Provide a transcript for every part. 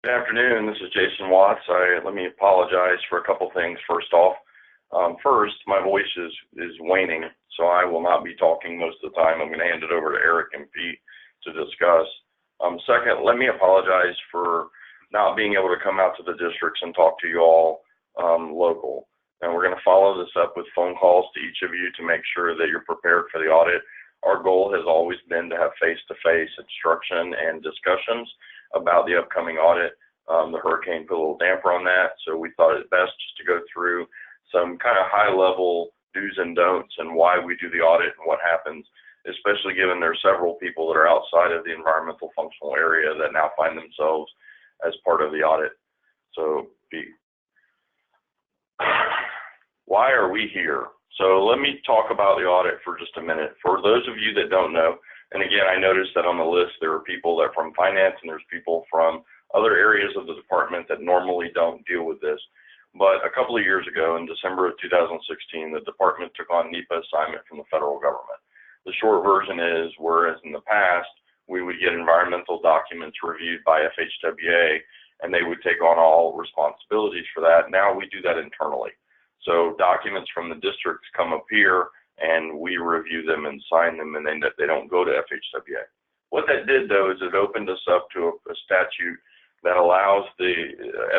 Good afternoon. This is Jason Watts. Let me apologize for a couple things. First off, my voice is waning, so I will not be talking most of the time. I'm going to hand it over to Eric and Pete to discuss. Second, let me apologize for not being able to come out to the districts and talk to you all local. And we're going to follow this up with phone calls to each of you to make sure that you're prepared for the audit. Our goal has always been to have face-to-face instruction and discussions about the upcoming audit. The hurricane put a little damper on that, so we thought it best just to go through some kind of high-level do's and don'ts and why we do the audit and what happens, especially given there are several people that are outside of the environmental functional area that now find themselves as part of the audit. So, Pete, why are we here? So let me talk about the audit for just a minute. For those of you that don't know, and again, I noticed that on the list there are people that are from finance and there's people from other areas of the department that normally don't deal with this. But a couple of years ago, in December of 2016, the department took on NEPA assignment from the federal government. The short version is, whereas in the past, we would get environmental documents reviewed by FHWA, and they would take on all responsibilities for that. Now we do that internally. So documents from the districts come up here, and we review them and sign them, and then they don't go to FHWA. What that did, though, is it opened us up to a statute that allows the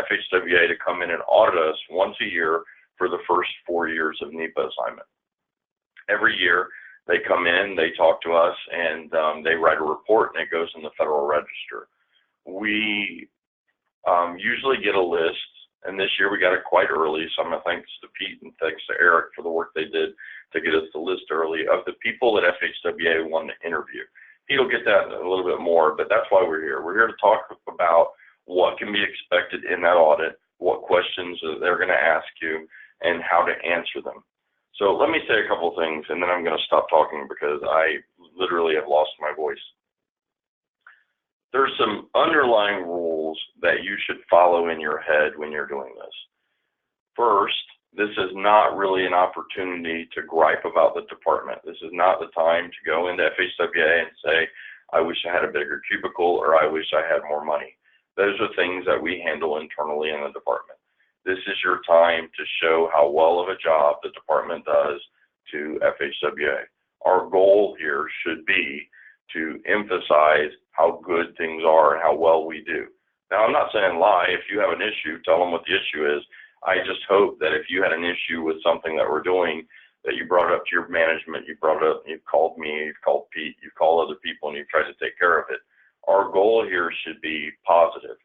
FHWA to come in and audit us once a year for the first 4 years of NEPA assignment. Every year, they come in, they talk to us, and they write a report, and it goes in the Federal Register. We usually get a list, and this year we got it quite early, so I'm going to thanks to Pete and thanks to Eric for the work they did to get us the list early of the people that FHWA wanted to interview. Pete will get that a little bit more, but that's why we're here. We're here to talk about what can be expected in that audit, what questions they're going to ask you, and how to answer them. So let me say a couple things, and then I'm going to stop talking because I literally have lost my voice. There's some underlying rules that you should follow in your head when you're doing this. First, this is not really an opportunity to gripe about the department. This is not the time to go into FHWA and say, I wish I had a bigger cubicle or I wish I had more money. Those are things that we handle internally in the department. This is your time to show how well of a job the department does to FHWA. Our goal here should be to emphasize how good things are and how well we do. Now, I'm not saying lie. If you have an issue, tell them what the issue is. I just hope that if you had an issue with something that we're doing, that you brought it up to your management, you brought it up, you've called me, you've called Pete, you've called other people, and you've tried to take care of it. Our goal here should be positive.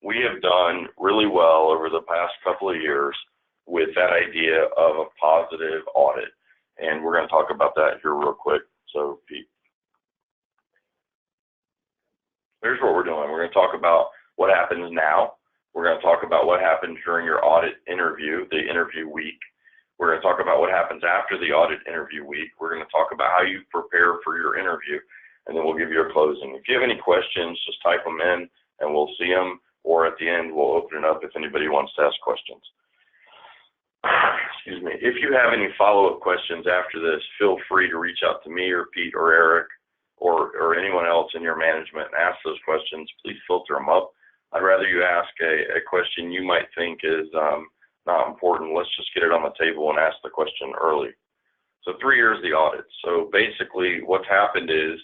We have done really well over the past couple of years with that idea of a positive audit, and we're going to talk about that here real quick. So, Pete. Here's what we're doing. We're going to talk about what happens now. We're going to talk about what happens during your audit interview, the interview week. We're going to talk about what happens after the audit interview week. We're going to talk about how you prepare for your interview, and then we'll give you a closing. If you have any questions, just type them in, and we'll see them, or at the end, we'll open it up if anybody wants to ask questions. Excuse me. If you have any follow-up questions after this, feel free to reach out to me or Pete or Eric or anyone else in your management and ask those questions. Please filter them up. I'd rather you ask a question you might think is not important. Let's just get it on the table and ask the question early. So 3 years of the audit. So basically what's happened is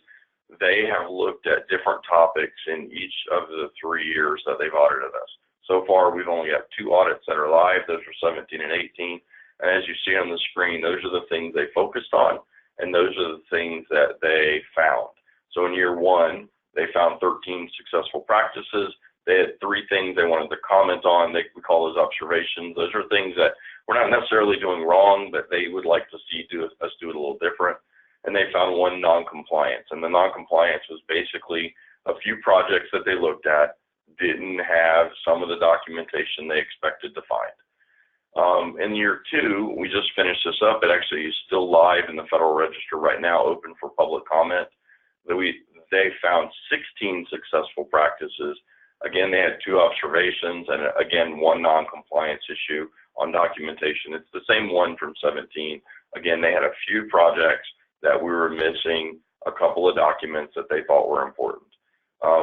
they have looked at different topics in each of the 3 years that they've audited us. So far, we've only got 2 audits that are live. Those are 17 and 18. And as you see on the screen, those are the things they focused on, and those are the things that they found. So in year 1, they found 13 successful practices. They had 3 things they wanted to comment on. We call those observations. Those are things that we're not necessarily doing wrong, but they would like to see us do it a little different. And they found 1 non-compliance. And the non-compliance was basically a few projects that they looked at didn't have some of the documentation they expected to find. In year 2, we just finished this up. It actually is still live in the Federal Register right now, open for public comment. They found 16 successful practices. Again, they had 2 observations and again, 1 non-compliance issue on documentation. It's the same one from 17. Again, they had a few projects that we were missing a couple of documents that they thought were important.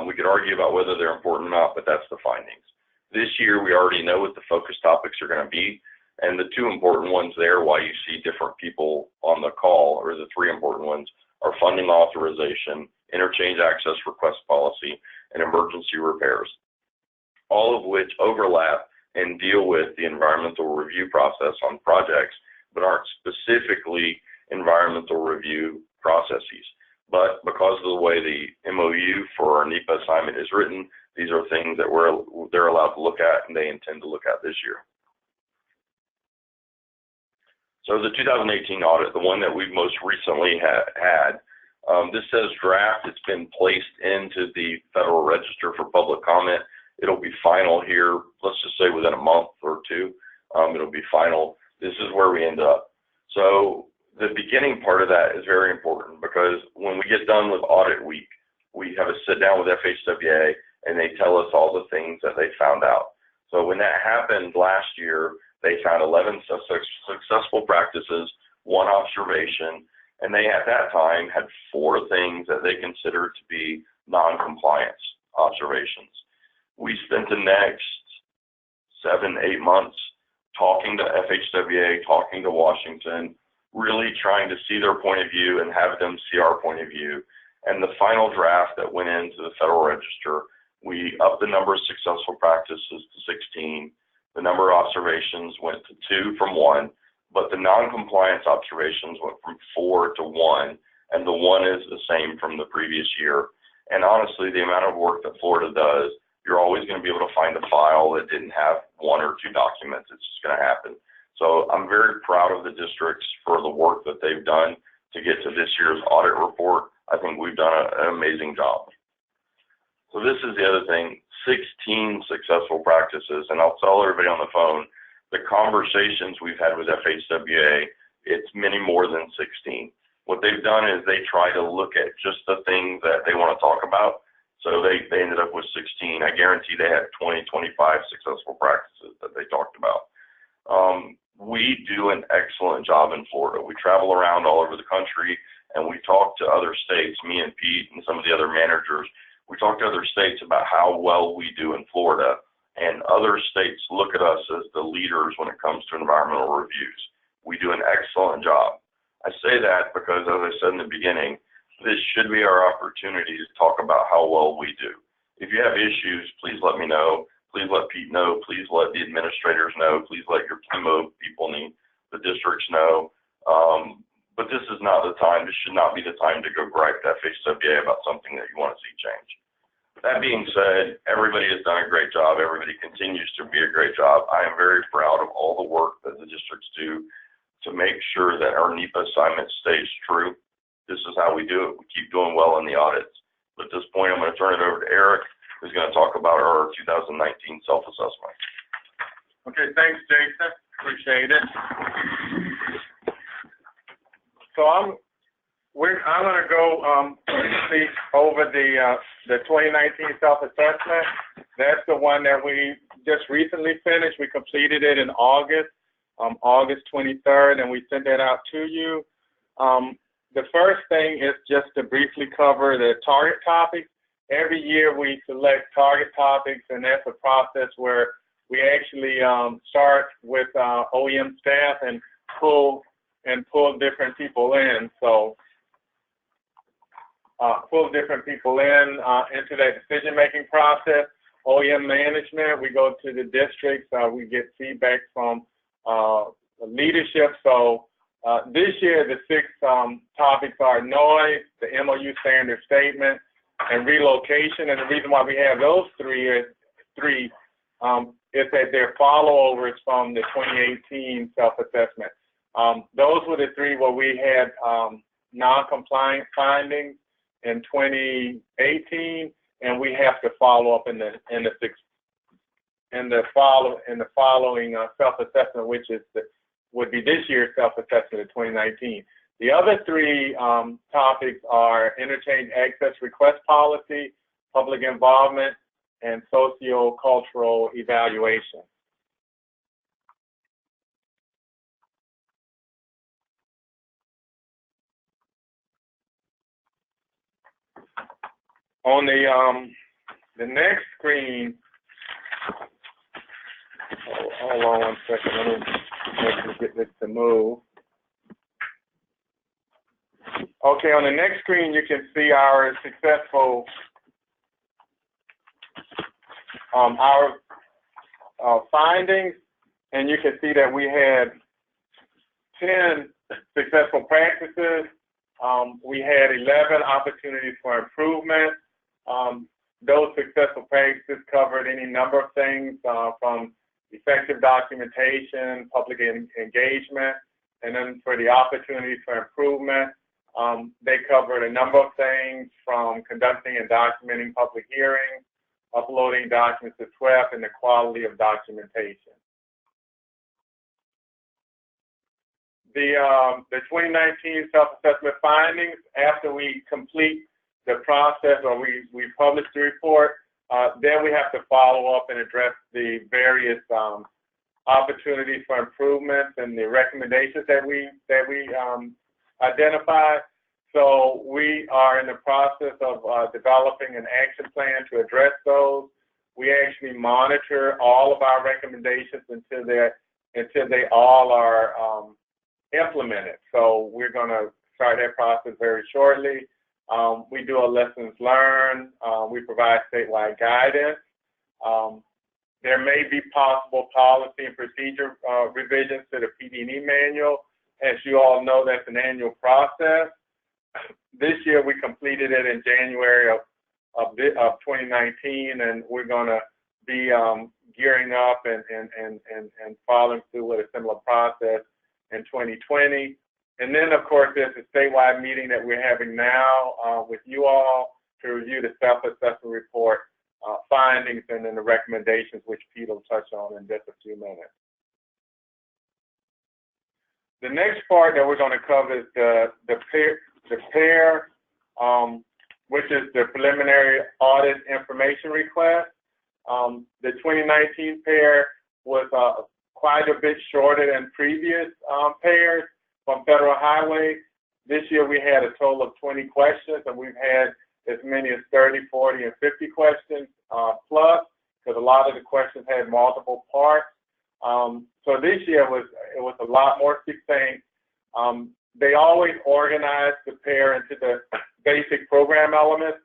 We could argue about whether they're important or not, but that's the findings. This year, we already know what the focus topics are going to be, and the two important ones there, why you see different people on the call, or the three important ones, are funding authorization, interchange access request policy, and emergency repairs, all of which overlap and deal with the environmental review process on projects, but aren't specifically environmental review processes. But because of the way the MOU for our NEPA assignment is written, these are things that they're allowed to look at and they intend to look at this year. So the 2018 audit, the one that we've most recently had, this says draft. It's been placed into the Federal Register for public comment. It'll be final here, let's just say within a month or two. It'll be final. This is where we end up. So the beginning part of that is very important, because when we get done with audit week, we have a sit down with FHWA and they tell us all the things that they found out. So when that happened last year, they found 11 successful practices, 1 observation, and they at that time had 4 things that they considered to be non-compliance observations. We spent the next 7-8 months talking to FHWA, talking to Washington, really trying to see their point of view and have them see our point of view. And the final draft that went into the Federal Register, we upped the number of successful practices to 16. The number of observations went to 2 from 1, but the non-compliance observations went from 4 to 1, and the 1 is the same from the previous year. And honestly, the amount of work that Florida does, you're always going to be able to find a file that didn't have 1 or 2 documents. It's just going to happen. So I'm very proud of the districts for the work that they've done to get to this year's audit report. I think we've done an amazing job. So this is the other thing, 16 successful practices, and I'll tell everybody on the phone, the conversations we've had with FHWA, it's many more than 16. What they've done is they try to look at just the things that they want to talk about. So they ended up with 16. I guarantee they had 20, 25 successful practices that they talked about. We do an excellent job in Florida. We travel around all over the country and we talk to other states, me and Pete and some of the other managers. We talk to other states about how well we do in Florida, and other states look at us as the leaders when it comes to environmental reviews. We do an excellent job. I say that because, as I said in the beginning, this should be our opportunity to talk about how well we do. If you have issues, please let me know. Please let Pete know. Please let the administrators know. Please let your PMO people, the districts know. But this is not the time. This should not be the time to go gripe to FHWA about something that you want to see change. That being said, everybody has done a great job. Everybody continues to be a great job. I am very proud of all the work that the districts do to make sure that our NEPA assignment stays true. This is how we do it. We keep doing well in the audits. But at this point, I'm going to turn it over to Eric, who's going to talk about our 2019 self-assessment. Okay, thanks, Jason. Appreciate it. So I'm going to go briefly over the 2019 self-assessment. That's the one that we just recently finished. We completed it in August, August 23rd, and we sent that out to you. The first thing is just to briefly cover the target topics. Every year we select target topics, and that's a process where we actually start with OEM staff and pull different people in. So pull different people into that decision-making process. OEM management, we go to the districts, we get feedback from leadership. So this year the 6 topics are noise, the MOU standard statement, and relocation. And the reason why we have those three is that they're follow-overs from the 2018 self-assessment. Those were the 3 where we had non-compliant findings in 2018, and we have to follow up in the following self-assessment, which would be this year's self-assessment of 2019. The other 3 topics are interchange access request policy, public involvement, and socio-cultural evaluation. On the next screen, hold on one second, let me get this to move. Okay, on the next screen, you can see our successful, our findings, and you can see that we had 10 successful practices. We had 11 opportunities for improvement. Those successful practices covered any number of things from effective documentation, public engagement, and then for the opportunities for improvement, they covered a number of things from conducting and documenting public hearings, uploading documents to SWEP, and the quality of documentation. The 2019 self-assessment findings, after we complete the process or we publish the report, then we have to follow up and address the various opportunities for improvements and the recommendations that we identified. So we are in the process of developing an action plan to address those. We actually monitor all of our recommendations until they all are implemented. So we're going to start that process very shortly. We do a lessons learned. We provide statewide guidance. There may be possible policy and procedure revisions to the PD&E manual. As you all know, that's an annual process. This year we completed it in January of 2019, and we're going to be gearing up and following through with a similar process in 2020. And then, of course, there's a statewide meeting that we're having now with you all to review the self-assessment report findings and then the recommendations, which Pete will touch on in just a few minutes. The next part that we're going to cover is the PAIR, which is the preliminary audit information request. The 2019 PAIR was quite a bit shorter than previous PAIRs from Federal Highway. This year we had a total of 20 questions, and we've had as many as 30, 40, and 50 questions plus, because a lot of the questions had multiple parts. So this year it was a lot more succinct. They always organize the PAIR into the basic program elements,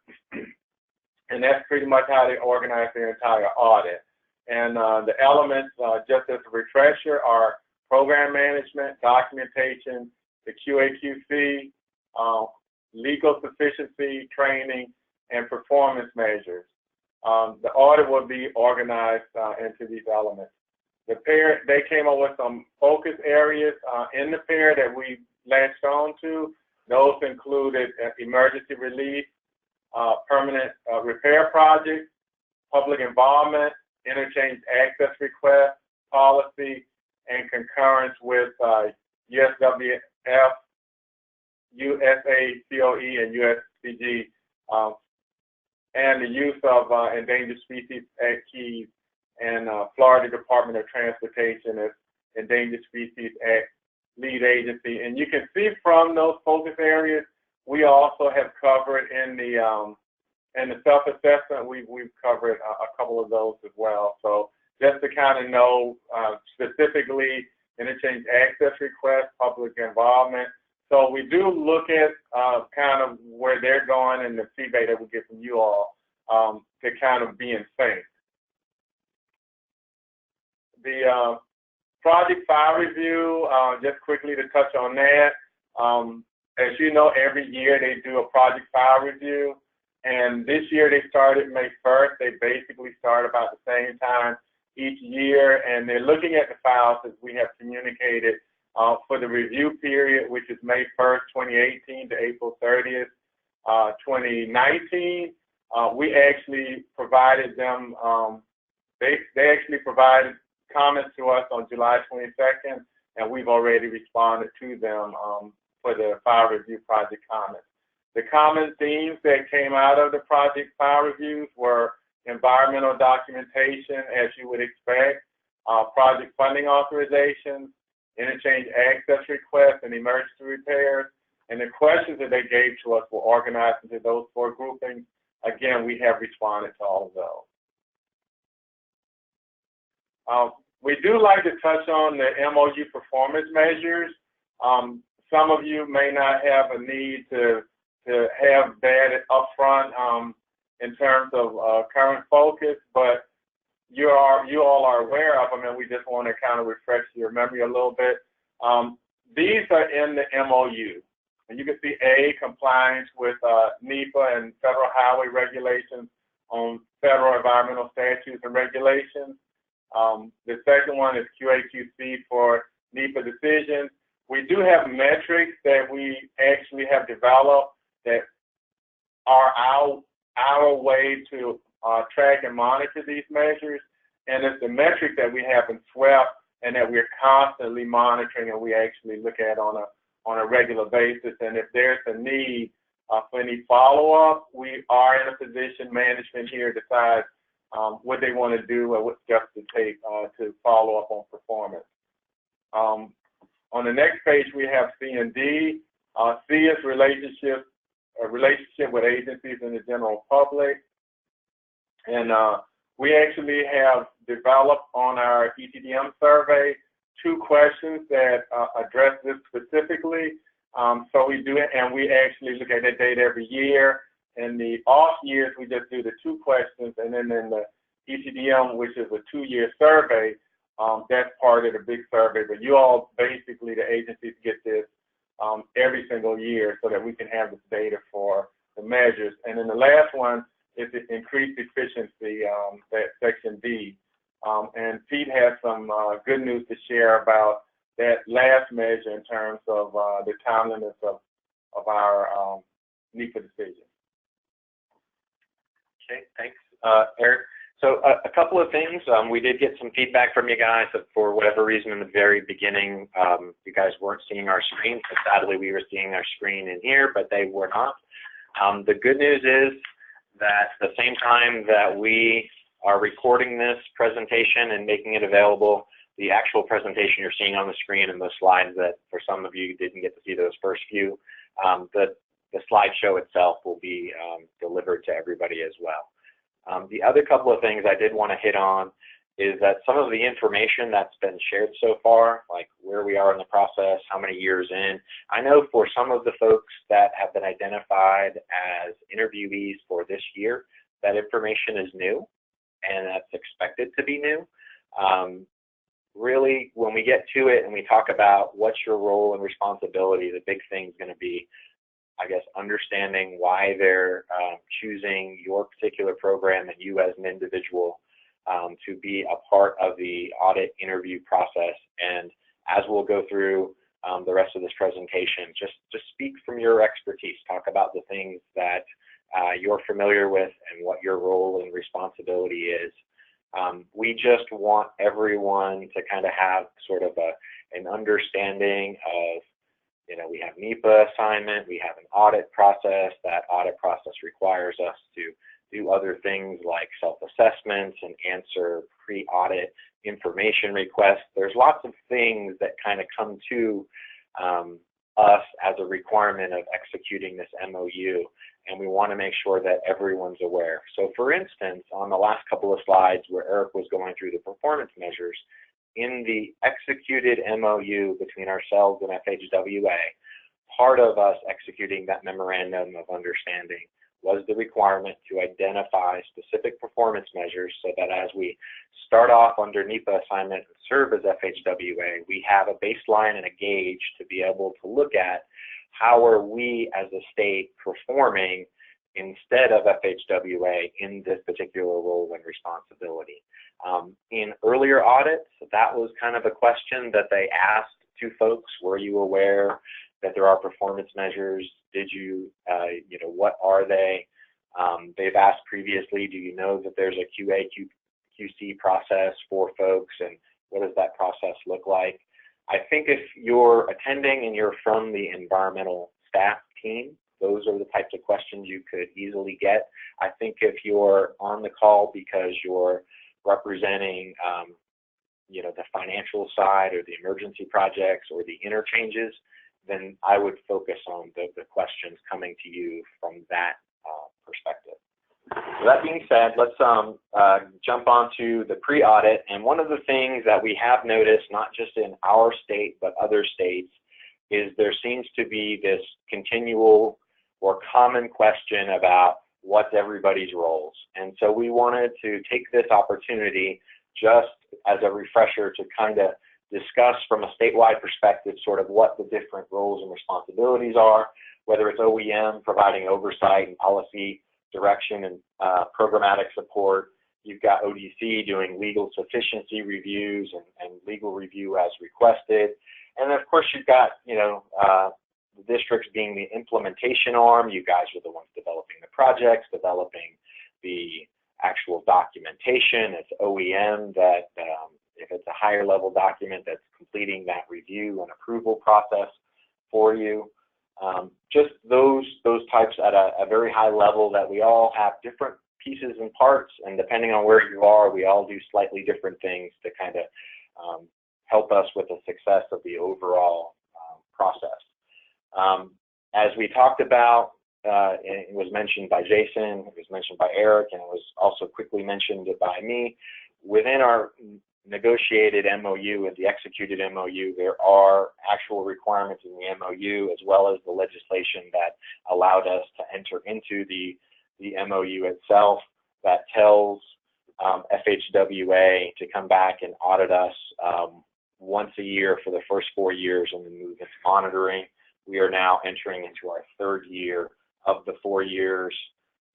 and that's pretty much how they organize their entire audit. And the elements, just as a refresher, are program management, documentation, the QA/QC, legal sufficiency, training, and performance measures. The audit will be organized into these elements. The PAIR, they came up with some focus areas in the PAIR that we latched on to. Those included emergency relief, permanent repair projects, public involvement, interchange access requests, policy, and concurrence with USWF, USACOE, and USCG, and the use of Endangered Species Act keys and Florida Department of Transportation as Endangered Species Act lead agency. And you can see from those focus areas, we also have covered in the self-assessment, we've covered a couple of those as well. So just to kind of know specifically interchange access requests, public involvement. So we do look at kind of where they're going and the feedback that we get from you all to kind of be in sync. The project file review, just quickly to touch on that. As you know, every year they do a project file review. And this year they started May 1st. They basically start about the same time each year. And they're looking at the files as we have communicated for the review period, which is May 1st, 2018 to April 30th, 2019. We actually provided them, they actually provided comments to us on July 22nd, and we've already responded to them for the file review project comments. The common themes that came out of the project file reviews were environmental documentation, as you would expect, project funding authorizations, interchange access requests, and emergency repairs. And the questions that they gave to us were organized into those four groupings. again, we have responded to all of those. We do like to touch on the MOU performance measures. Some of you may not have a need to have that upfront in terms of current focus, but you all are aware of them, and we just want to kind of refresh your memory a little bit. These are in the MOU. And you can see A, compliance with NEPA and federal highway regulations on federal environmental statutes and regulations. The second one is QA/QC for NEPA decisions. We do have metrics that we actually have developed that are our way to track and monitor these measures. And it's the metric that we have in SWEP and that we're constantly monitoring and we actually look at on a regular basis. And if there's a need for any follow-up, we are in a position, management here decides what they want to do or what steps to take to follow up on performance. On the next page, we have C and D. C is relationship with agencies and the general public. And we actually have developed on our ETDM survey 2 questions that address this specifically. So we do it, and we actually look at that data every year. In the off years, we just do the 2 questions, and then in the ETDM, which is a 2-year survey, that's part of the big survey. But you all, basically, the agencies get this every single year so that we can have this data for the measures. And then the last one is the increased efficiency, that section D. And Pete has some good news to share about that last measure in terms of the timeliness of our NEPA decision. Okay, thanks, Eric. So a couple of things. We did get some feedback from you guys that for whatever reason in the very beginning, you guys weren't seeing our screen. So sadly, we were seeing our screen in here, but they were not. The good news is that at the same time that we are recording this presentation and making it available, the actual presentation you're seeing on the screen and the slides that for some of you didn't get to see those first few, the slideshow itself will be delivered to everybody as well. The other couple of things I did want to hit on is that some of the information that's been shared so far, like where we are in the process, how many years in, I know for some of the folks that have been identified as interviewees for this year, that information is new and that's expected to be new. Really, when we get to it and we talk about what's your role and responsibility, the big thing is going to be, I guess, understanding why they're choosing your particular program and you as an individual to be a part of the audit interview process. And as we'll go through the rest of this presentation, just speak from your expertise. Talk about the things that you're familiar with and what your role and responsibility is. We just want everyone to kind of have sort of an understanding of, you know, we have NEPA assignment, we have an audit process. That audit process requires us to do other things like self-assessments and answer pre-audit information requests. There's lots of things that kind of come to us as a requirement of executing this MOU, and we want to make sure that everyone's aware. So for instance, on the last couple of slides where Eric was going through the performance measures, in the executed MOU between ourselves and FHWA, part of us executing that memorandum of understanding was the requirement to identify specific performance measures so that as we start off under NEPA assignment and serve as FHWA, we have a baseline and a gauge to be able to look at how are we as a state performing instead of FHWA in this particular role and responsibility. In earlier audits, that was kind of a question that they asked to folks. Were you aware that there are performance measures? Did you, you know, what are they? They've asked previously, do you know that there's a QA/QC process for folks, and what does that process look like? I think if you're attending and you're from the environmental staff team, those are the types of questions you could easily get. I think if you're on the call because you're representing, you know, the financial side or the emergency projects or the interchanges, then I would focus on the questions coming to you from that perspective. So that being said, let's jump onto the pre-audit. And one of the things that we have noticed, not just in our state, but other states, is there seems to be this continual or common question about what's everybody's roles. And so we wanted to take this opportunity just as a refresher to kind of discuss from a statewide perspective sort of what the different roles and responsibilities are, whether it's OEM providing oversight and policy direction and programmatic support. You've got ODC doing legal sufficiency reviews and legal review as requested. And then of course you've got, you know, the districts being the implementation arm. You guys are the ones developing the projects, developing the actual documentation. It's OEM that, if it's a higher level document, that's completing that review and approval process for you. Just those types at a very high level, that we all have different pieces and parts, and depending on where you are, we all do slightly different things to kind of help us with the success of the overall process. As we talked about, it was mentioned by Jason, it was mentioned by Eric, and it was also quickly mentioned by me. Within our negotiated MOU and the executed MOU, there are actual requirements in the MOU as well as the legislation that allowed us to enter into the MOU itself that tells FHWA to come back and audit us once a year for the first 4 years and then move into monitoring. We are now entering into our 3rd year of the 4 years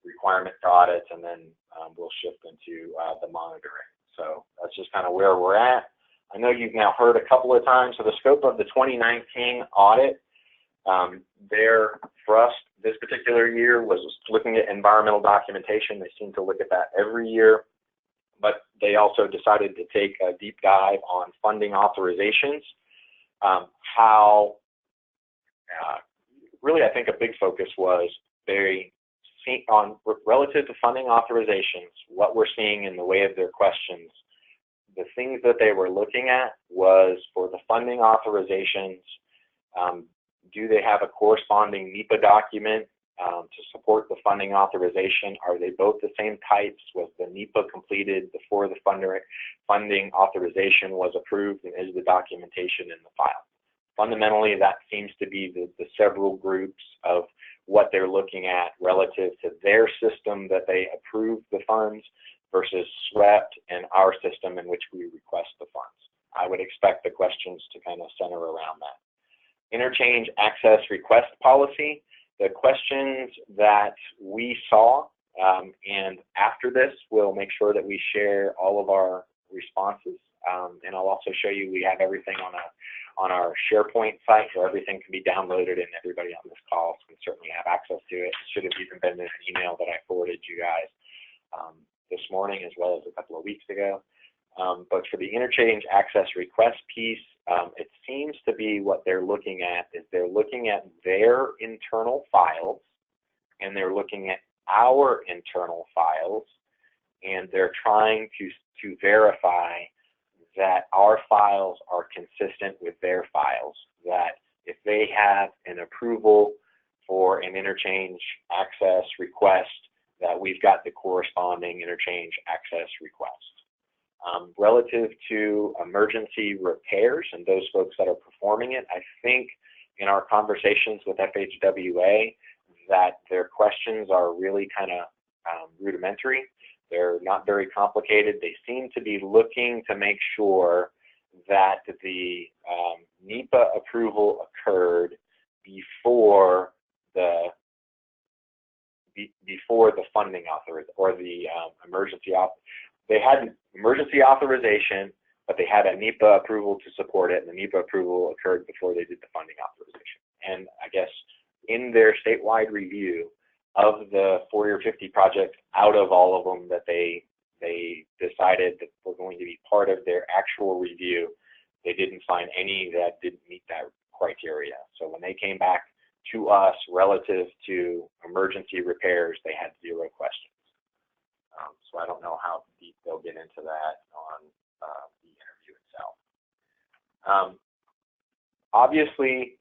requirement to audit, and then we'll shift into the monitoring. So that's just kind of where we're at. I know you've now heard a couple of times, so the scope of the 2019 audit there for us this particular year was looking at environmental documentation. They seem to look at that every year, but they also decided to take a deep dive on funding authorizations. Really, I think a big focus was on relative to funding authorizations, what we're seeing in the way of their questions. The things that they were looking at was for the funding authorizations, do they have a corresponding NEPA document to support the funding authorization? Are they both the same types? Was the NEPA completed before the funding authorization was approved, and is the documentation in the file? Fundamentally, that seems to be the several groups of what they're looking at relative to their system that they approve the funds versus SWEPT and our system in which we request the funds. I would expect the questions to kind of center around that. Interchange access request policy, the questions that we saw, and after this, we'll make sure that we share all of our responses. And I'll also show you we have everything on our SharePoint site, so everything can be downloaded, and everybody on this call can certainly have access to it. It should have even been in an email that I forwarded you guys this morning as well as a couple of weeks ago. But for the interchange access request piece, it seems to be what they're looking at is they're looking at their internal files, and they're looking at our internal files, and they're trying to verify that our files are consistent with their files, that if they have an approval for an interchange access request, that we've got the corresponding interchange access request. Relative to emergency repairs and those folks that are performing it, I think in our conversations with FHWA that their questions are really kind of rudimentary. They're not very complicated. They seem to be looking to make sure that the NEPA approval occurred before the funding authorization or the emergency. They had emergency authorization, but they had a NEPA approval to support it, and the NEPA approval occurred before they did the funding authorization. And I guess in their statewide review of the 40 or 50 projects, out of all of them that they decided that were going to be part of their actual review, they didn't find any that didn't meet that criteria. So when they came back to us relative to emergency repairs, they had 0 questions. So I don't know how deep they'll get into that on the interview itself. Obviously,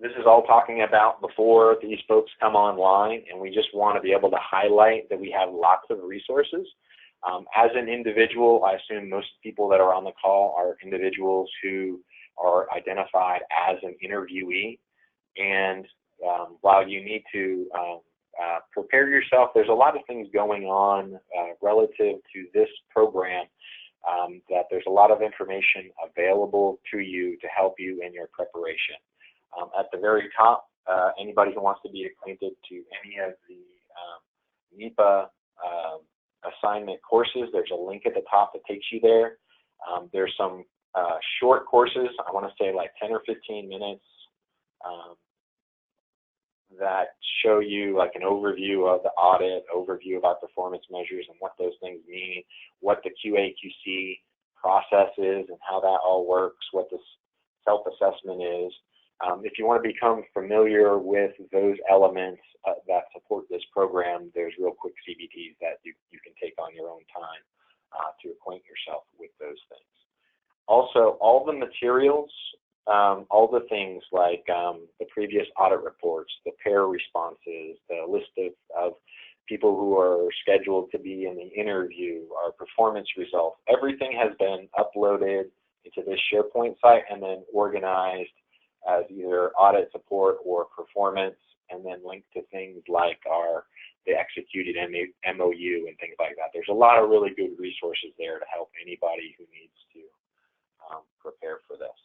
this is all talking about before these folks come online, and we just want to be able to highlight that we have lots of resources. As an individual, I assume most people that are on the call are individuals who are identified as an interviewee. And while you need to prepare yourself, there's a lot of things going on relative to this program that there's a lot of information available to you to help you in your preparation. At the very top, anybody who wants to be acquainted to any of the NEPA assignment courses, there's a link at the top that takes you there. There's some short courses, I want to say like 10 or 15 minutes, that show you like an overview of the audit, overview about performance measures and what those things mean, what the QA/QC process is and how that all works, what the self-assessment is. If you want to become familiar with those elements that support this program, there's real quick CBTs that you can take on your own time to acquaint yourself with those things. Also, all the materials, all the things like the previous audit reports, the pair responses, the list of people who are scheduled to be in the interview, our performance results, everything has been uploaded into this SharePoint site and then organized as either audit support or performance, and then linked to things like the executed MOU and things like that. There's a lot of really good resources there to help anybody who needs to prepare for this.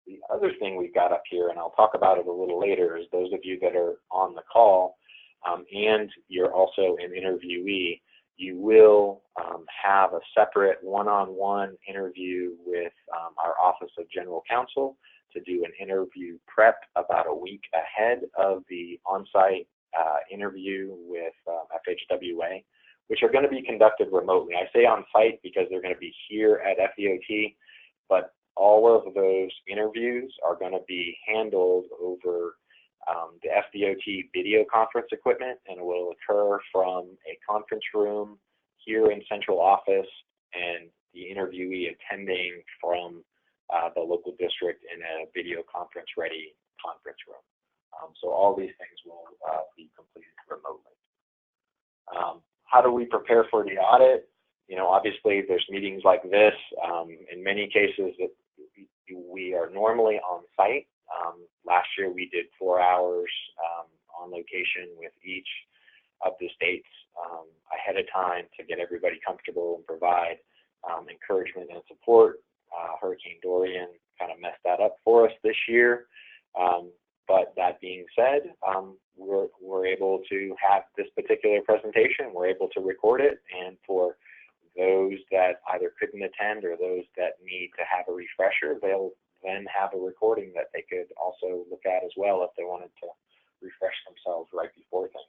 The other thing we've got up here, and I'll talk about it a little later, is those of you that are on the call and you're also an interviewee, you will have a separate one-on-one interview with our Office of General Counsel to do an interview prep about a week ahead of the on-site interview with FHWA, which are going to be conducted remotely. I say on-site because they're going to be here at FDOT, but all of those interviews are going to be handled over the FDOT video conference equipment, and it will occur from a conference room here in central office and the interviewee attending from the local district in a video conference ready conference room. So all these things will be completed remotely. How do we prepare for the audit? You know, obviously there's meetings like this. In many cases we are normally on site. Last year we did 4 hours on location with each of the states ahead of time to get everybody comfortable and provide encouragement and support. Hurricane Dorian kind of messed that up for us this year. But that being said, we're able to have this particular presentation. We're able to record it, and for those that either couldn't attend or those that need to have a refresher, they'll then have a recording that they could also look at as well if they wanted to refresh themselves right before things.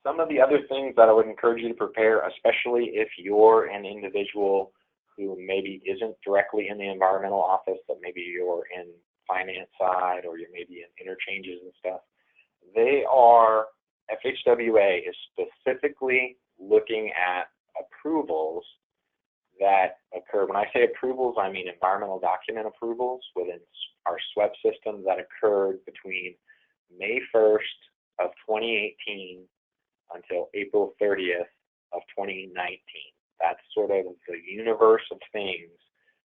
Some of the other things that I would encourage you to prepare, especially if you're an individual who maybe isn't directly in the environmental office, but maybe you're in finance side or you may be in interchanges and stuff, FHWA is specifically looking at approvals that occur. When I say approvals, I mean environmental document approvals within our SWEP system that occurred between May 1st of 2018 until April 30th of 2019. That's sort of the universe of things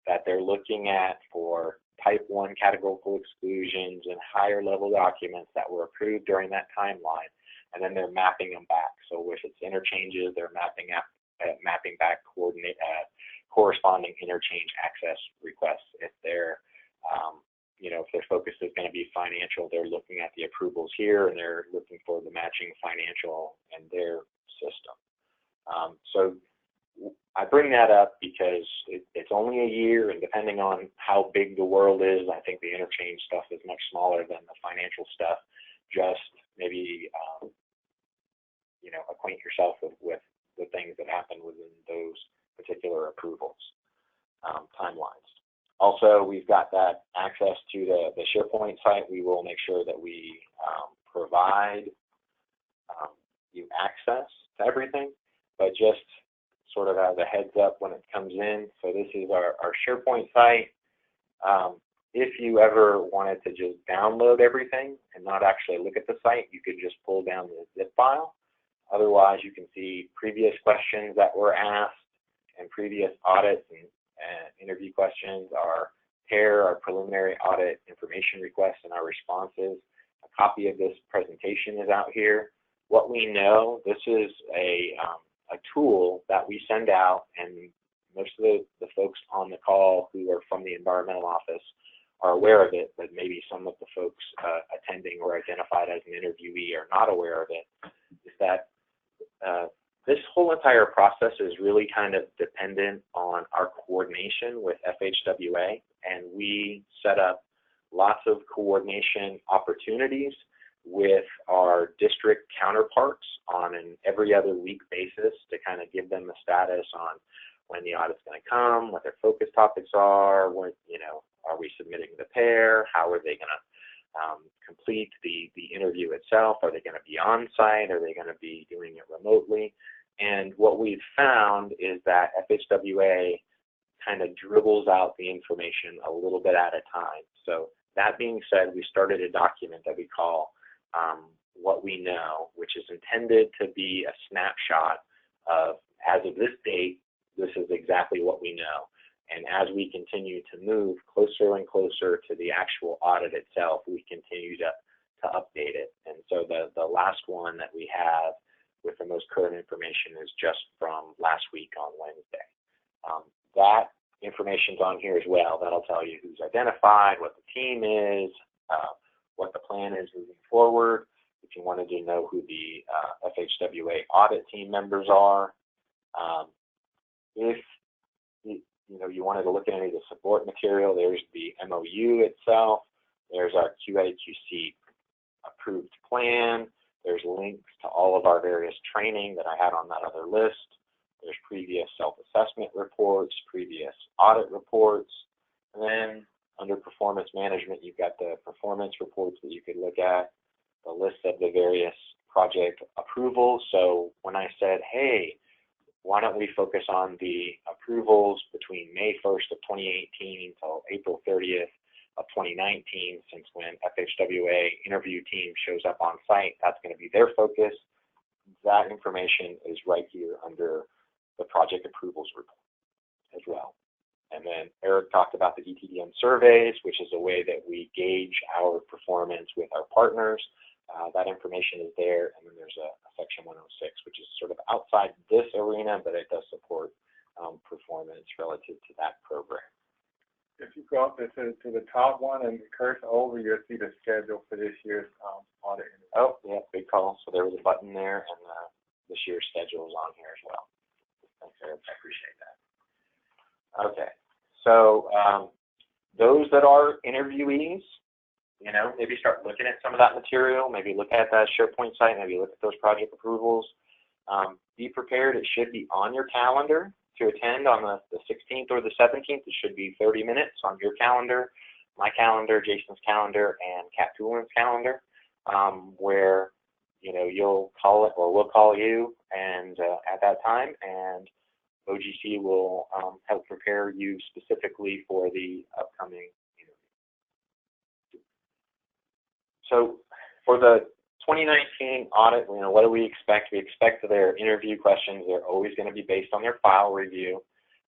that they're looking at for type 1 categorical exclusions and higher level documents that were approved during that timeline, and then they're mapping them back. So if it's interchanges, they're mapping back corresponding interchange access requests. If they're if their focus is going to be financial, they're looking at the approvals here and they're looking for the matching financial in their system. So I bring that up because it's only a year, and depending on how big the world is, I think the interchange stuff is much smaller than the financial stuff. Just maybe acquaint yourself with the things that happen within those particular approvals timelines. Also, we've got that access to the SharePoint site. We will make sure that we provide you access to everything, but just sort of as a heads up when it comes in. So this is our SharePoint site. if you ever wanted to just download everything and not actually look at the site, you could just pull down the zip file. Otherwise, you can see previous questions that were asked and previous audits and interview questions, our PAIR, our preliminary audit information requests, and our responses. A copy of this presentation is out here. What we know, this is a tool that we send out, and most of the folks on the call who are from the environmental office are aware of it, but maybe some of the folks attending or identified as an interviewee are not aware of it, is that this whole entire process is really kind of dependent on our coordination with FHWA, and we set up lots of coordination opportunities with our district counterparts on an every other week basis to kind of give them a status on when the audit's going to come, what their focus topics are, what, are we submitting the PAIR, how are they going to complete the interview itself, are they going to be on site, are they going to be doing it remotely? And what we've found is that FHWA kind of dribbles out the information a little bit at a time. So that being said, we started a document that we call What We Know, which is intended to be a snapshot of, as of this date, this is exactly what we know. And as we continue to move closer and closer to the actual audit itself, we continue to update it. And so the last one that we have with the most current information is just from last week on Wednesday. That information's on here as well. That'll tell you who's identified, what the team is, what the plan is moving forward. If you wanted to know who the FHWA audit team members are, if you wanted to look at any of the support material, there's the MOU itself, there's our QA/QC approved plan, there's links to all of our various training that I had on that other list, there's previous self-assessment reports, previous audit reports, and then under performance management, you've got the performance reports that you could look at, the list of the various project approvals. So when I said, hey, why don't we focus on the approvals between May 1st of 2018 until April 30th of 2019, since when FHWA interview team shows up on site, that's going to be their focus. That information is right here under the project approvals report as well. And then Eric talked about the ETDM surveys, which is a way that we gauge our performance with our partners. That information is there, and then there's a section 106, which is sort of outside this arena, but it does support performance relative to that program. If you go up to the top one and cursor over, you'll see the schedule for this year's audit. Oh, yeah, good call. So there was a button there, and this year's schedule is on here as well. Thanks, Eric. I appreciate that. Okay, so those that are interviewees, maybe start looking at some of that material, maybe look at that SharePoint site, maybe look at those project approvals. Be prepared. It should be on your calendar to attend on the 16th or the 17th. It should be 30 minutes on your calendar, my calendar, Jason's calendar, and Kat Toolin's calendar, where you'll call it or we'll call you and at that time, and OGC will help prepare you specifically for the upcoming interview. So for the 2019 audit, what do we expect? We expect their interview questions, they're always going to be based on their file review.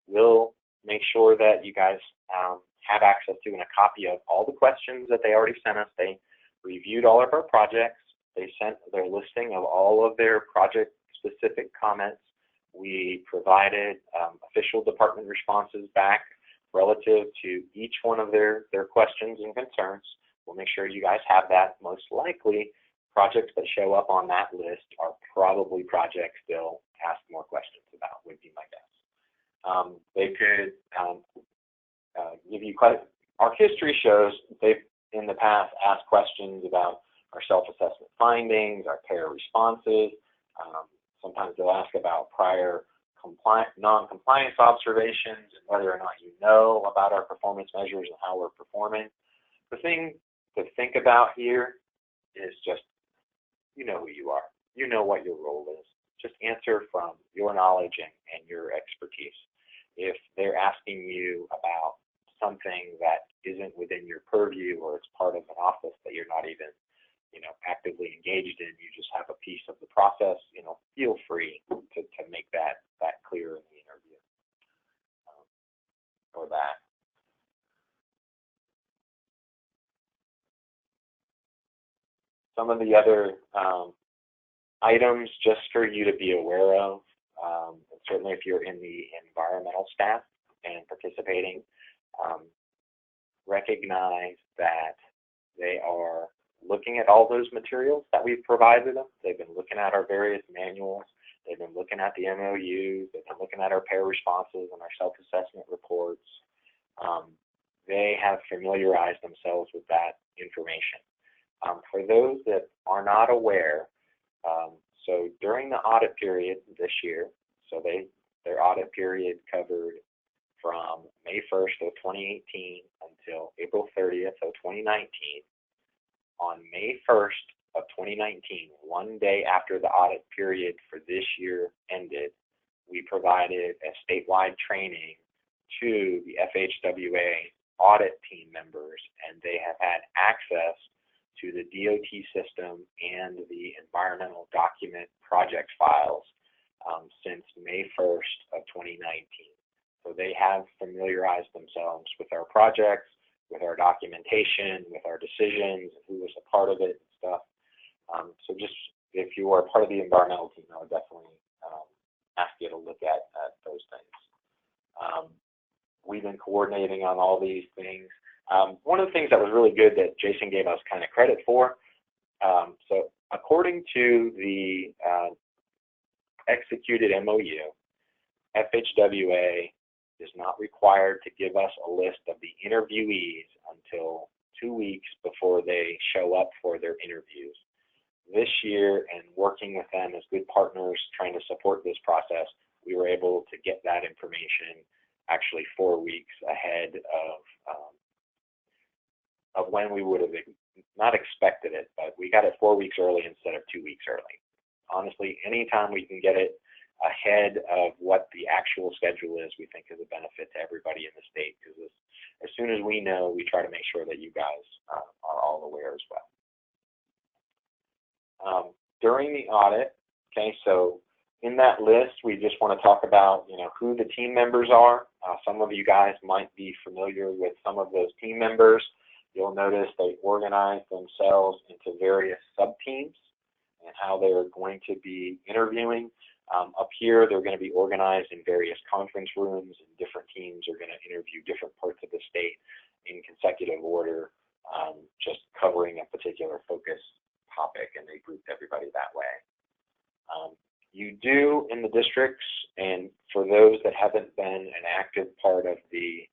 We'll make sure that you guys have access to and a copy of all the questions that they already sent us. They reviewed all of our projects. They sent their listing of all of their project-specific comments. We provided official department responses back relative to each one of their questions and concerns. We'll make sure you guys have that. Most likely, projects that show up on that list are probably projects they'll ask more questions about, would be my guess. They could give you our history shows they've in the past asked questions about our self-assessment findings, our PAIR responses. Sometimes they'll ask about prior non-compliance observations and whether or not you know about our performance measures and how we're performing. The thing to think about here is just, you know who you are. You know what your role is. Just answer from your knowledge and your expertise. If they're asking you about something that isn't within your free to make that clear in the interview. Or that. Some of the other items just for you to be aware of, certainly if you're in the environmental staff and participating, recognize that they are looking at all those materials that we've provided them. They've been looking at our various manuals. They've been looking at the MOUs. They've been looking at our pair responses and our self-assessment reports. They have familiarized themselves with that information. For those that are not aware, so during the audit period this year, so their audit period covered from May 1st of 2018 until April 30th of 2019. On May 1st of 2019, one day after the audit period for this year ended, we provided a statewide training to the FHWA audit team members, and they have had access to the DOT system and the environmental document project files since May 1st of 2019. So they have familiarized themselves with our projects, with our documentation, with our decisions, and who was a part of it and stuff. So just if you are part of the environmental team, I would definitely ask you to look at those things. We've been coordinating on all these things. One of the things that was really good that Jason gave us kind of credit for, so according to the executed MOU, FHWA is not required to give us a list of the interviewees until 2 weeks before they show up for their interviews. This year, and working with them as good partners trying to support this process, we were able to get that information actually 4 weeks ahead of when we would have not expected it, but we got it 4 weeks early instead of 2 weeks early. Honestly, anytime we can get it ahead of what the actual schedule is, we think is a benefit to everybody in the state, because as soon as we know, we try to make sure that you guys are all aware as well. During the audit, okay, so in that list, we just want to talk about, who the team members are. Some of you guys might be familiar with some of those team members. You'll notice they organize themselves into various sub-teams and how they're going to be interviewing. Up here, they're going to be organized in various conference rooms, and different teams are going to interview different parts of the state in consecutive order, just covering a particular focus topic, and they grouped everybody that way. You do in the districts, and for those that haven't been an active part of the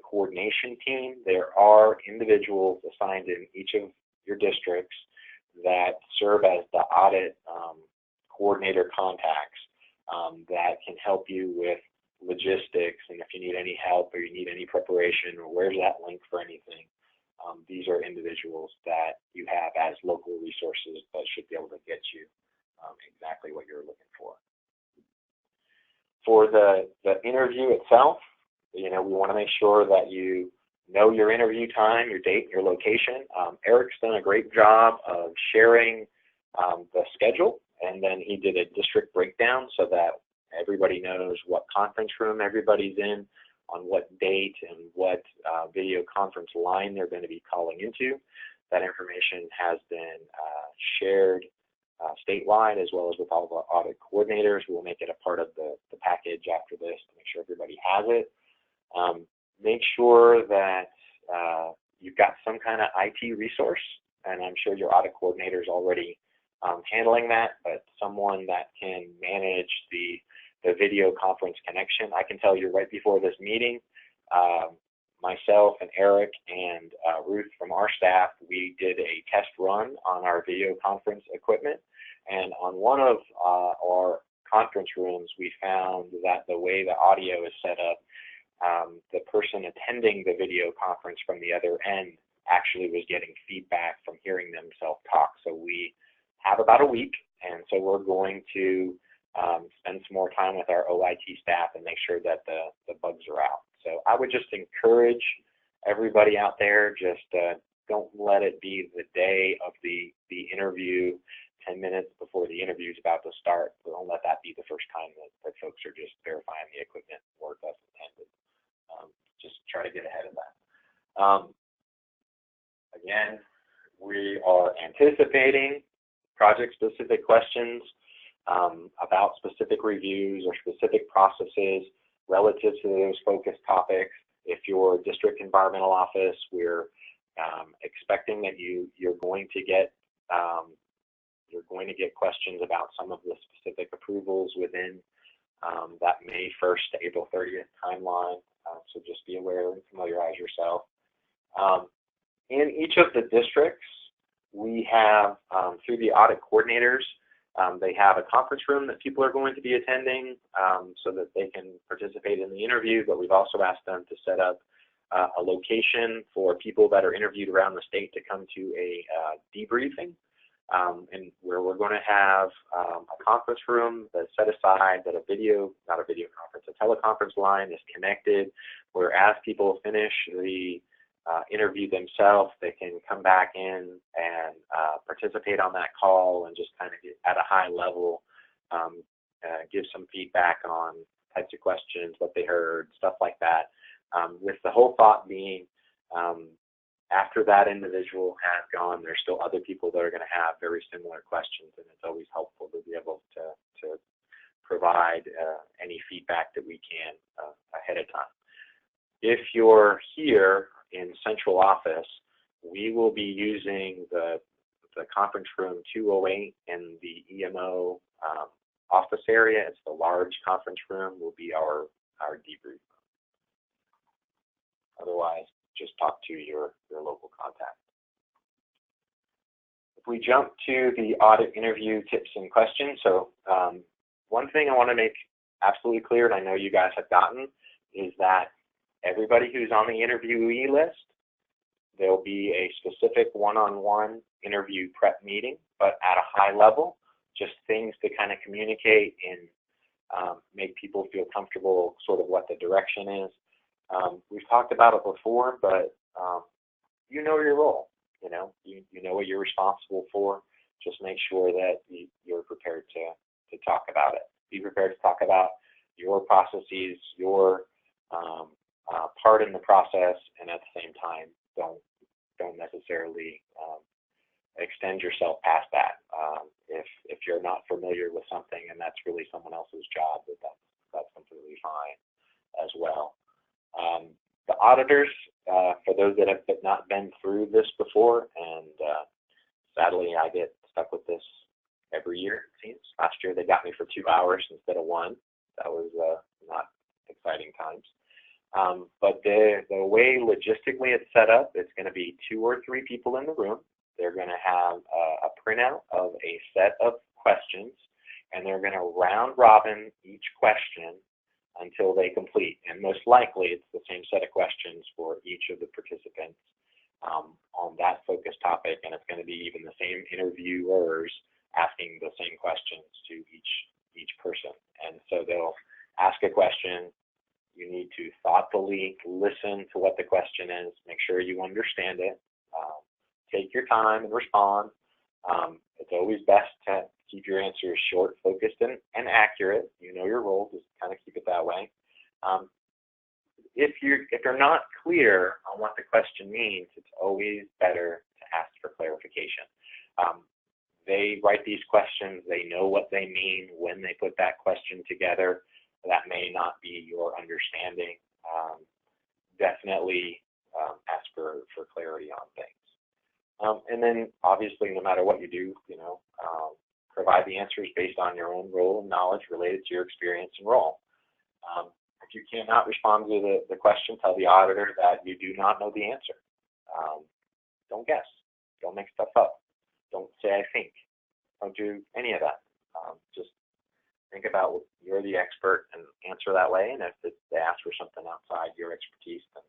coordination team, there are individuals assigned in each of your districts that serve as the audit coordinator contacts that can help you with logistics, and if you need any help or you need any preparation or where's that link for anything, these are individuals that you have as local resources that should be able to get you exactly what you're looking for. For the interview itself, we want to make sure that you know your interview time, your date, your location. Eric's done a great job of sharing the schedule, and then he did a district breakdown so that everybody knows what conference room everybody's in, on what date, and what video conference line they're going to be calling into. That information has been shared statewide, as well as with all of our audit coordinators. We'll make it a part of the package after this to make sure everybody has it. Make sure that you've got some kind of IT resource, and I'm sure your audit coordinator is already handling that, but someone that can manage the video conference connection. I can tell you right before this meeting, myself and Eric and Ruth from our staff, we did a test run on our video conference equipment, and on one of our conference rooms, we found that the way the audio is set up, the person attending the video conference from the other end actually was getting feedback from hearing themselves talk. So we have about a week, and so we're going to spend some more time with our OIT staff and make sure that the bugs are out. So I would just encourage everybody out there, just don't let it be the day of the interview 10 minutes before the interview is about to start. So don't let that be the first time that folks are just verifying the equipment work as intended. Just try to get ahead of that. Again, we are anticipating project-specific questions about specific reviews or specific processes relative to those focus topics. If your district environmental office, we're expecting that you're going to get questions about some of the specific approvals within that May 1st to April 30th timeline. So just be aware and familiarize yourself. In each of the districts, we have, through the audit coordinators, they have a conference room that people are going to be attending so that they can participate in the interview, but we've also asked them to set up a location for people that are interviewed around the state to come to a debriefing, and where we're going to have a conference room that's set aside, that not a video conference, a teleconference line is connected, where as people finish the interview themselves, they can come back in and participate on that call and just kind of get at a high level, give some feedback on types of questions, what they heard, stuff like that, with the whole thought being after that individual has gone, there's still other people that are going to have very similar questions, and it's always helpful to be able to provide any feedback that we can ahead of time. If you're here in central office, we will be using the conference room 208 in the EMO office area. It's the large conference room, will be our debrief. Otherwise, just talk to your local contact. If we jump to the audit interview tips and questions, so one thing I want to make absolutely clear, and I know you guys have gotten, is that everybody who's on the interviewee list, there'll be a specific one-on-one interview prep meeting, but at a high level, just things to kind of communicate and make people feel comfortable sort of what the direction is. We've talked about it before, but you know your role. You know what you're responsible for. Just make sure that you're prepared to talk about it. Be prepared to talk about your processes, your part in the process, and at the same time, don't necessarily extend yourself past that. If you're not familiar with something and that's really someone else's job, that's completely fine as well. The auditors, for those that have not been through this before, and sadly I get stuck with this every year, it seems. Last year they got me for 2 hours instead of 1. That was not exciting times. But the way logistically it's set up, it's going to be 2 or 3 people in the room. They're going to have a printout of a set of questions, and they're going to round robin each question until they complete. And most likely it's the same set of questions for each of the participants on that focus topic, and it's going to be even the same interviewers asking the same questions to each person. And so they'll ask a question. You need to thoughtfully listen to what the question is, make sure you understand it, take your time and respond. It's always best to keep your answers short, focused, and accurate. You know your role, just kind of keep it that way. If you're not clear on what the question means, it's always better to ask for clarification. They write these questions, they know what they mean when they put that question together. That may not be your understanding. Definitely ask for clarity on things. And then obviously, no matter what you do, provide the answers based on your own role and knowledge related to your experience and role. If you cannot respond to the question, tell the auditor that you do not know the answer. Don't guess. Don't make stuff up. Don't say I think. Don't do any of that. Just think about you're the expert and answer that way. And if they ask for something outside your expertise, then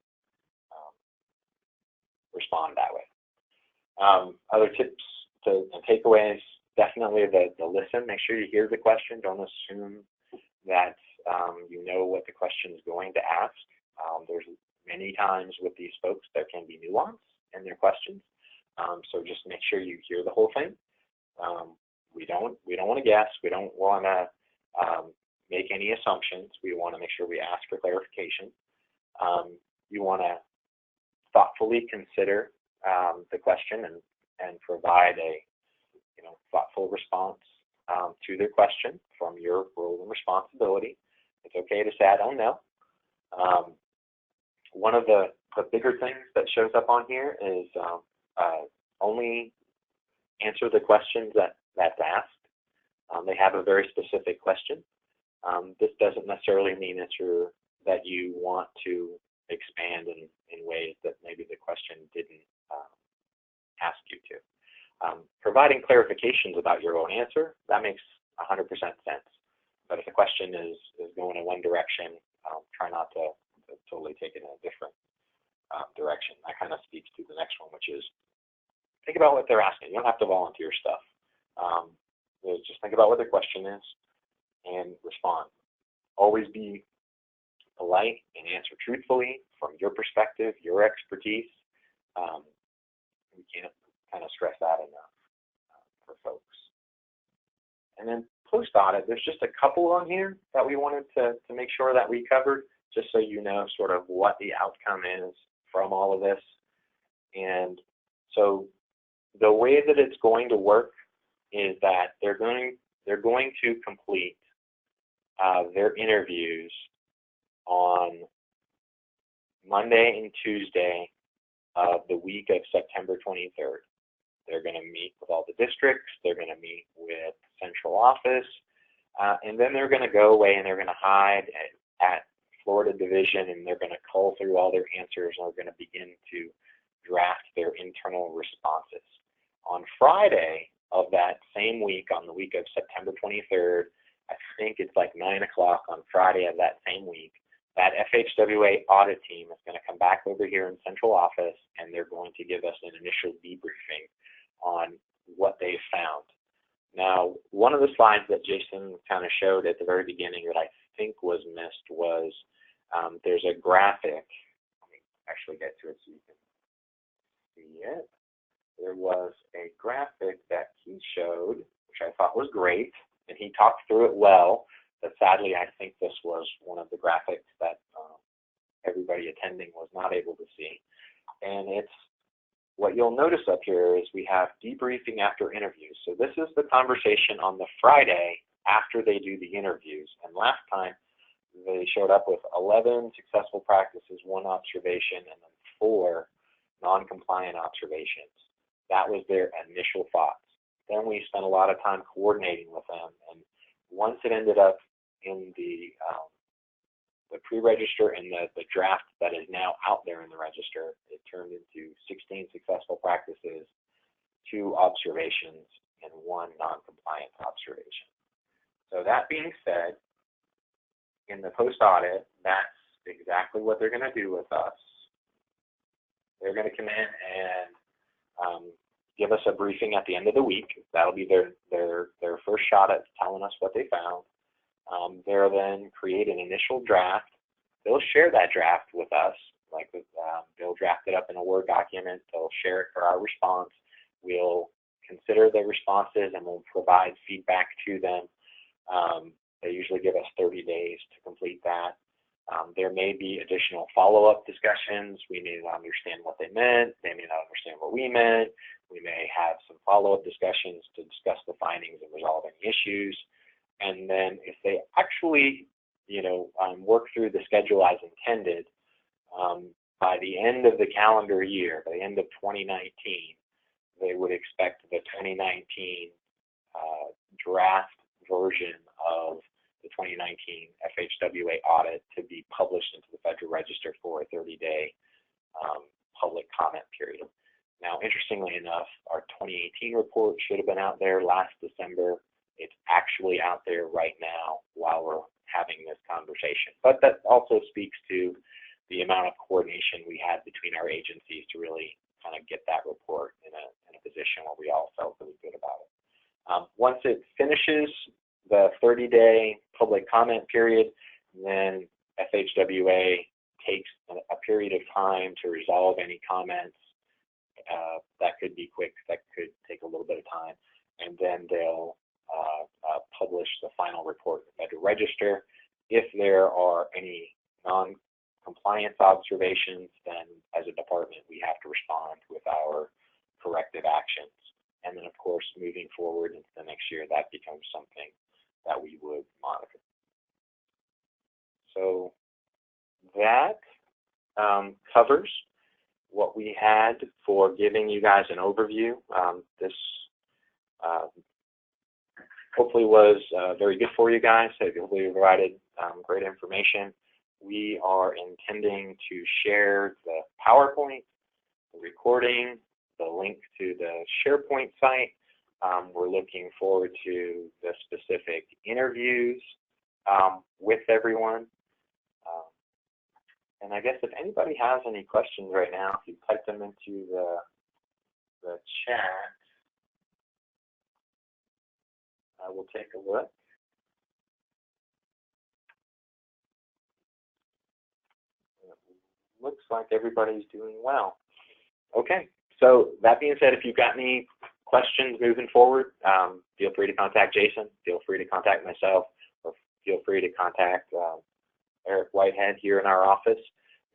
respond that way. Other tips and takeaways, definitely the listen. Make sure you hear the question. Don't assume that you know what the question is going to ask. There's many times with these folks there can be nuance in their questions. So just make sure you hear the whole thing. we don't want to guess. We don't want to make any assumptions. We want to make sure we ask for clarification. You want to thoughtfully consider the question and provide a thoughtful response to their question from your role and responsibility. It's okay to say, I don't know. One of the bigger things that shows up on here is only answer the questions that's asked. They have a very specific question. This doesn't necessarily mean that you want to expand in ways that maybe the question didn't ask you to. Providing clarifications about your own answer, that makes 100% sense. But if the question is going in one direction, try not to totally take it in a different direction. That kind of speaks to the next one, which is think about what they're asking. You don't have to volunteer stuff. Just think about what their question is and respond. Always be polite and answer truthfully from your perspective, your expertise. We can't kind of stress that enough for folks. And then post-audit, there's just a couple on here that we wanted to make sure that we covered, just so you know sort of what the outcome is from all of this. And so the way that it's going to work is that they're going to complete their interviews on Monday and Tuesday of the week of September 23rd. They're going to meet with all the districts. They're going to meet with central office. And then they're going to go away and they're going to hide at Florida Division, and they're going to cull through all their answers, and they're going to begin to draft their internal responses. On Friday of that same week, on the week of September 23rd, I think it's like 9 o'clock on Friday of that same week, that FHWA audit team is going to come back over here in central office, and they're going to give us an initial debriefing on what they found. Now, one of the slides that Jason kind of showed at the very beginning that I think was missed was there's a graphic. Let me actually get to it so you can see it. There was a graphic that he showed, which I thought was great, and he talked through it well, but sadly I think this was one of the graphics that everybody attending was not able to see. And it's what you'll notice up here is we have debriefing after interviews. So this is the conversation on the Friday after they do the interviews. And last time they showed up with 11 successful practices, 1 observation, and then 4 non-compliant observations. That was their initial thoughts. Then we spent a lot of time coordinating with them. And once it ended up in the pre-register and the draft that is now out there in the register, it turned into 16 successful practices, 2 observations, and 1 non-compliant observation. So that being said, in the post-audit, that's exactly what they're going to do with us. They're going to come in and give us a briefing at the end of the week. That'll be their first shot at telling us what they found. They'll then create an initial draft. They'll share that draft with us. They'll draft it up in a Word document. They'll share it for our response. We'll consider the responses and we'll provide feedback to them. They usually give us 30 days to complete that. There may be additional follow-up discussions. We may not understand what they meant. They may not understand what we meant. We may have some follow-up discussions to discuss the findings and resolve any issues. And then if they actually, work through the schedule as intended, by the end of the calendar year, by the end of 2019, they would expect the 2019 draft version of the 2019 FHWA audit to be published into the Federal Register for a 30-day public comment period. Now, interestingly enough, our 2018 report should have been out there last December. It's actually out there right now while we're having this conversation. But that also speaks to the amount of coordination we had between our agencies to really kind of get that report in a position where we all felt really good about it. Once it finishes the 30-day public comment period, then FHWA takes a period of time to resolve any comments. That could be quick, that could take a little bit of time. and then they'll publish the final report in the Federal Register. If there are any non-compliance observations, then as a department, we have to respond with our corrective actions. And then, of course, moving forward into the next year, that becomes something that we would monitor. So that covers what we had for giving you guys an overview. This hopefully was very good for you guys. Hopefully we provided great information. We are intending to share the PowerPoint, the recording, the link to the SharePoint site. We're looking forward to the specific interviews with everyone. And I guess if anybody has any questions right now, if you type them into the chat, I will take a look. It looks like everybody's doing well. Okay, so that being said, if you've got any questions moving forward, feel free to contact Jason, feel free to contact myself, or feel free to contact Eric Whitehead here in our office.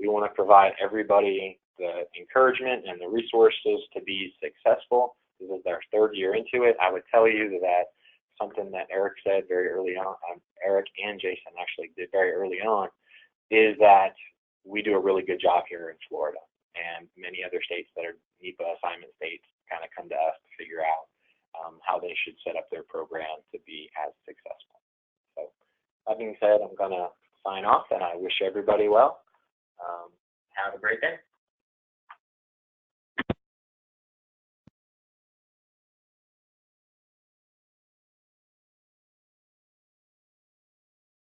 We want to provide everybody the encouragement and the resources to be successful. This is our third year into it. I would tell you that something that Eric said very early on, Eric and Jason actually did very early on, is that we do a really good job here in Florida. And many other states that are NEPA assignment states kind of come to us to figure out how they should set up their program to be as successful. So that being said, I'm going to sign off, and I wish everybody well. Have a great day.